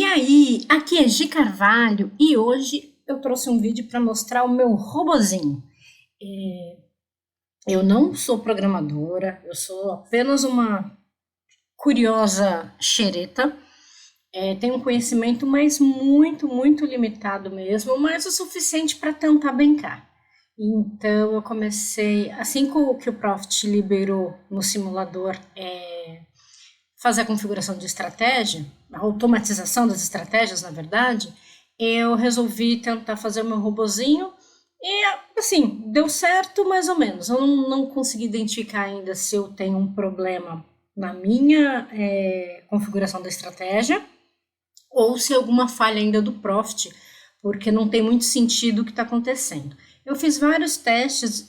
aí, aqui é Gi Carvalho e hoje eu trouxe um vídeo para mostrar o meu robozinho. Eu não sou programadora, eu sou apenas uma curiosa xereta. Tenho um conhecimento, mas muito limitado mesmo, mas o suficiente para tentar brincar. Então eu comecei, assim que o Profit liberou no simulador, fazer a configuração de estratégia, a automatização das estratégias, na verdade, eu resolvi tentar fazer o meu robozinho e, assim, deu certo mais ou menos. Eu não consegui identificar ainda se eu tenho um problema na minha configuração da estratégia ou se alguma falha ainda do Profit, porque não tem muito sentido o que está acontecendo. Eu fiz vários testes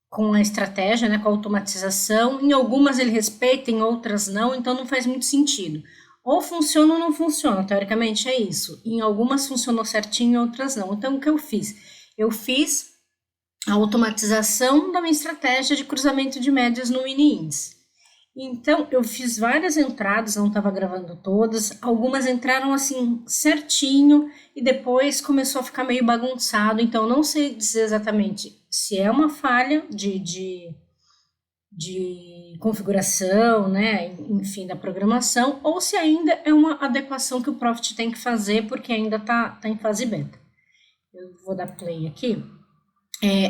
com a estratégia, né, com a automatização. Em algumas ele respeita, em outras não, então não faz muito sentido. Ou funciona ou não funciona, teoricamente é isso. Em algumas funcionou certinho, em outras não. Então o que eu fiz? Eu fiz a automatização da minha estratégia de cruzamento de médias no Mini-Índice. Então, eu fiz várias entradas, não estava gravando todas, algumas entraram assim certinho e depois começou a ficar meio bagunçado, então não sei dizer exatamente se é uma falha de configuração, né, enfim, da programação, ou se ainda é uma adequação que o Profit tem que fazer, porque ainda está em fase beta. Eu vou dar play aqui.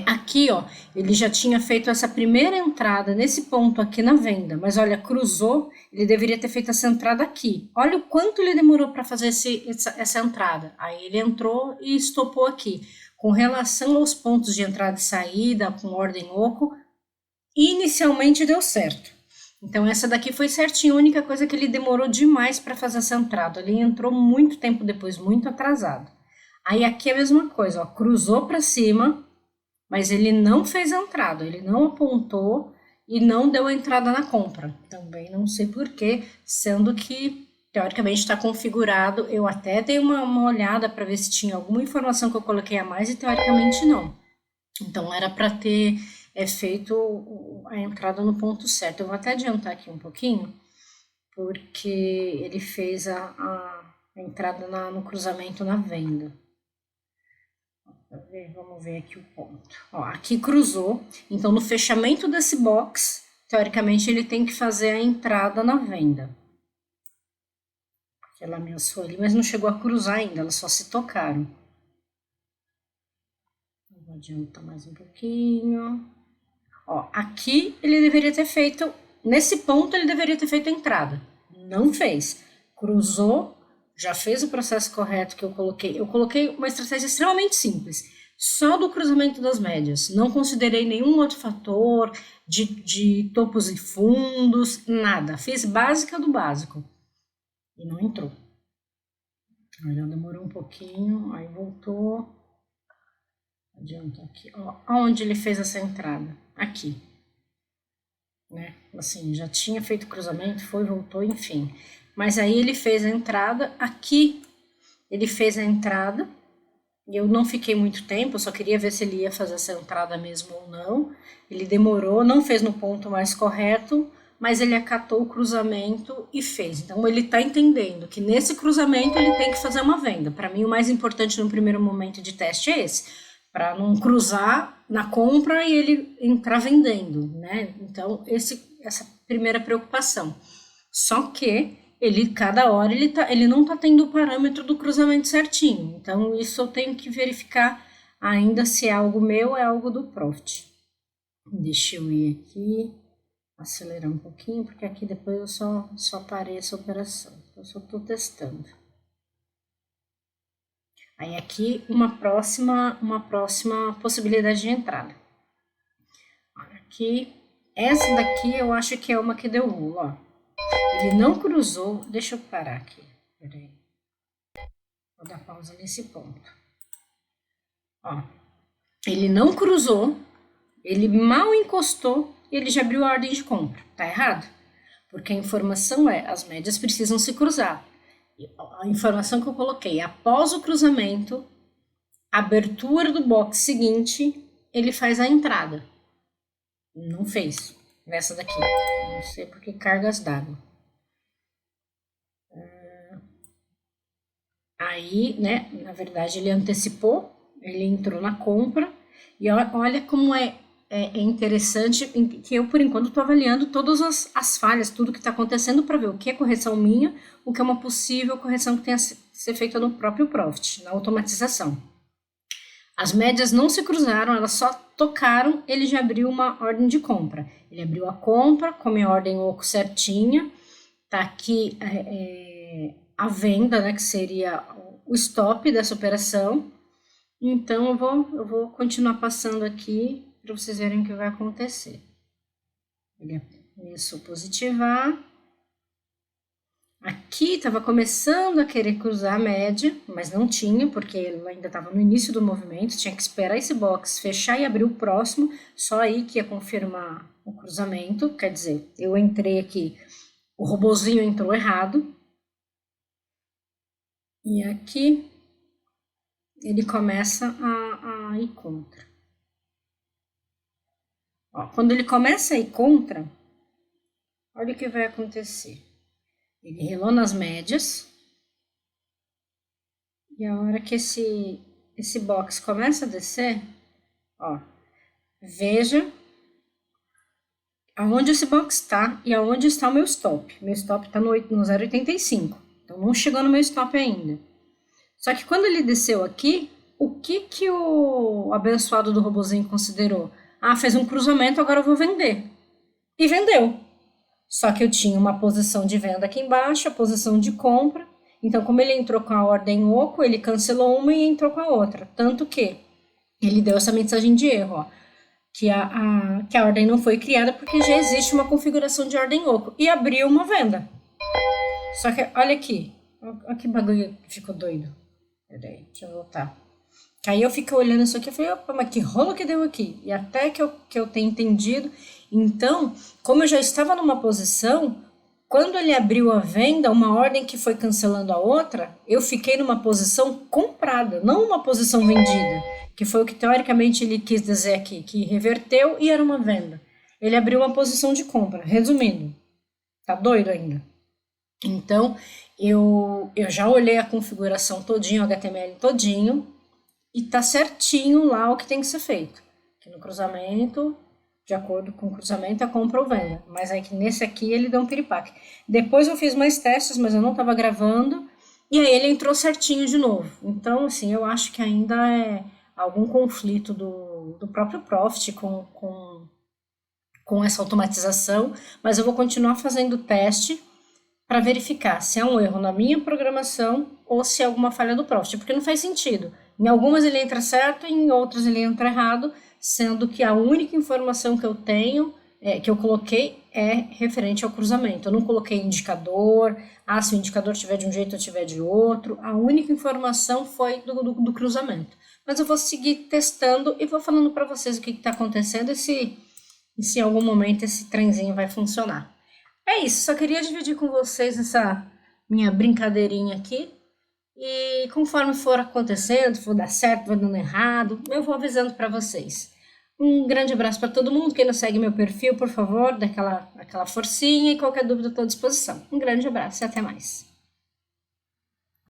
Aqui, ó, ele já tinha feito essa primeira entrada nesse ponto aqui na venda, mas olha, cruzou, ele deveria ter feito essa entrada aqui. Olha o quanto ele demorou para fazer essa entrada. Aí ele entrou e estopou aqui. Com relação aos pontos de entrada e saída, com ordem oco, inicialmente deu certo. Então essa daqui foi certinho, a única coisa que ele demorou demais para fazer essa entrada. Ele entrou muito tempo depois, muito atrasado. Aí aqui é a mesma coisa, ó, cruzou para cima, mas ele não fez a entrada, ele não apontou e não deu a entrada na compra. Também não sei porquê, sendo que teoricamente está configurado. Eu até dei uma olhada para ver se tinha alguma informação que eu coloquei a mais e teoricamente não. Então era para ter feito a entrada no ponto certo. Eu vou até adiantar aqui um pouquinho, porque ele fez a entrada no cruzamento na venda. Vamos ver aqui o ponto. Ó, aqui cruzou, então no fechamento desse box, teoricamente ele tem que fazer a entrada na venda. Ela ameaçou ali, mas não chegou a cruzar ainda, elas só se tocaram. Vou adiantar mais um pouquinho. Ó, aqui ele deveria ter feito, nesse ponto ele deveria ter feito a entrada. Não fez. Cruzou, já fez o processo correto que eu coloquei. Eu coloquei uma estratégia extremamente simples, só do cruzamento das médias. Não considerei nenhum outro fator de topos e fundos, nada. Fiz básica do básico. E não entrou. Olha, demorou um pouquinho, aí voltou. Adianta aqui. Ó, aonde ele fez essa entrada? Aqui. Né? Assim, já tinha feito cruzamento, foi, voltou, enfim. Mas aí ele fez a entrada, aqui ele fez a entrada, e eu não fiquei muito tempo, eu só queria ver se ele ia fazer essa entrada mesmo ou não. Ele demorou, não fez no ponto mais correto, mas ele acatou o cruzamento e fez. Então ele está entendendo que nesse cruzamento ele tem que fazer uma venda. Para mim o mais importante no primeiro momento de teste é esse, para não cruzar na compra e ele entrar vendendo, né? Então essa primeira preocupação. Só que cada hora ele não está tendo o parâmetro do cruzamento certinho. Então, isso eu tenho que verificar ainda se é algo meu ou é algo do Profit. Deixa eu ir aqui, acelerar um pouquinho, porque aqui depois eu só parei essa operação. Eu só estou testando. Aí aqui uma próxima possibilidade de entrada. Aqui, essa daqui eu acho que é uma que deu rolo, ó. Ele não cruzou, deixa eu parar aqui, peraí, vou dar pausa nesse ponto. Ó, ele não cruzou, ele mal encostou e ele já abriu a ordem de compra. Tá errado? Porque a informação as médias precisam se cruzar. A informação que eu coloquei, após o cruzamento, abertura do box seguinte, ele faz a entrada. Não fez, nessa daqui. Não sei porque cargas d'água. Aí, né, na verdade ele antecipou, ele entrou na compra, e olha como é interessante que eu, por enquanto, estou avaliando todas as falhas, tudo que está acontecendo para ver o que é correção minha, o que é uma possível correção que tenha ser feita no próprio Profit, na automatização. As médias não se cruzaram, elas só tocaram, ele já abriu uma ordem de compra. Ele abriu a compra com a minha ordem oco certinha, tá aqui a venda, né, que seria o stop dessa operação. Então, eu vou continuar passando aqui para vocês verem o que vai acontecer. Ele começou a positivar. Aqui estava começando a querer cruzar a média, mas não tinha, porque ele ainda estava no início do movimento, tinha que esperar esse box fechar e abrir o próximo, só aí que ia confirmar o cruzamento. Quer dizer, eu entrei aqui, o robozinho entrou errado. E aqui ele começa a ir contra. Ó, quando ele começa a ir contra, olha o que vai acontecer. Ele relou nas médias. E a hora que esse box começa a descer, ó, veja aonde esse box está e aonde está o meu stop. Meu stop está no 0,85. Então não chegou no meu stop ainda. Só que quando ele desceu aqui, o que o abençoado do robozinho considerou? Ah, fez um cruzamento, agora eu vou vender. E vendeu. Só que eu tinha uma posição de venda aqui embaixo, a posição de compra. Então, como ele entrou com a ordem oco, ele cancelou uma e entrou com a outra. Tanto que ele deu essa mensagem de erro, ó, que a ordem não foi criada porque já existe uma configuração de ordem oco. E abriu uma venda. Só que, olha aqui. Olha que bagulho que ficou doido. Peraí, deixa eu voltar. Aí eu fico olhando isso aqui e falei, opa, mas que rolo que deu aqui? E até que eu tenha entendido. Então, como eu já estava numa posição, quando ele abriu a venda, uma ordem que foi cancelando a outra, eu fiquei numa posição comprada, não uma posição vendida, que foi o que teoricamente ele quis dizer aqui, que reverteu e era uma venda. Ele abriu uma posição de compra, resumindo. Tá doido ainda? Então, eu já olhei a configuração todinho, o HTML todinho, e tá certinho lá o que tem que ser feito. Aqui no cruzamento, de acordo com o cruzamento, a compra ou venda. Mas aí que nesse aqui ele deu um piripaque. Depois eu fiz mais testes, mas eu não estava gravando, e aí ele entrou certinho de novo. Então, assim, eu acho que ainda é algum conflito do próprio Profit com essa automatização, mas eu vou continuar fazendo o teste para verificar se é um erro na minha programação ou se é alguma falha do Profit, porque não faz sentido. Em algumas ele entra certo, em outras ele entra errado, sendo que a única informação que eu tenho, que eu coloquei, é referente ao cruzamento. Eu não coloquei indicador, se o indicador tiver de um jeito ou tiver de outro. A única informação foi do cruzamento. Mas eu vou seguir testando e vou falando para vocês o que está acontecendo e se em algum momento esse trenzinho vai funcionar. É isso, só queria dividir com vocês essa minha brincadeirinha aqui. E conforme for acontecendo, for dar certo, for dando errado, eu vou avisando para vocês. Um grande abraço para todo mundo. Quem não segue meu perfil, por favor, dá aquela forcinha e qualquer dúvida eu estou à disposição. Um grande abraço e até mais.